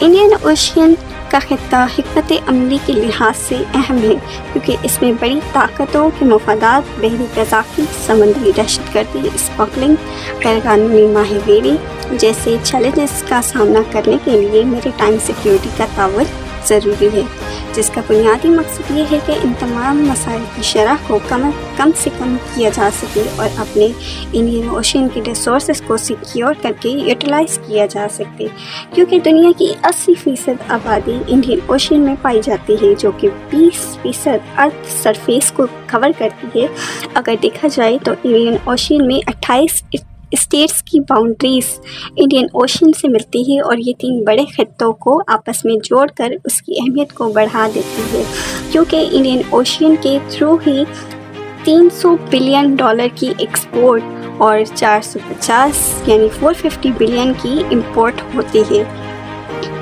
Indian ocean کا خطہ حکمت عملی کے لحاظ سے اہم ہے کیونکہ اس میں بڑی طاقتوں کے مفادات بحری قزاقی، سمندری دہشت گردی، اسمگلنگ، غیر قانونی ماہی گیری جیسے چیلنجز کا سامنا کرنے کے لیے میری ٹائم سیکیورٹی کا تعاون ضروری ہے، جس کا بنیادی مقصد یہ ہے کہ ان تمام مسائل کی شرح کو کم سے کم کیا جا سکے اور اپنے انڈین اوشین کے ریسورسز کو سیکیور کر کے یوٹیلائز کیا جا سکے، کیونکہ دنیا کی 80% آبادی انڈین اوشین میں پائی جاتی ہے، جو کہ 20% ارتھ سرفیس کو کور کرتی ہے۔ اگر دیکھا جائے تو انڈین اوشین میں 28 اسٹیٹس کی باؤنڈریز انڈین اوشین سے ملتی ہے اور یہ 3 بڑے خطوں کو آپس میں جوڑ کر اس کی اہمیت کو بڑھا دیتی ہے، کیونکہ انڈین اوشین کے تھرو ہی $300 بلین کی ایکسپورٹ اور 450 یعنی 450 بلین کی امپورٹ ہوتی ہے۔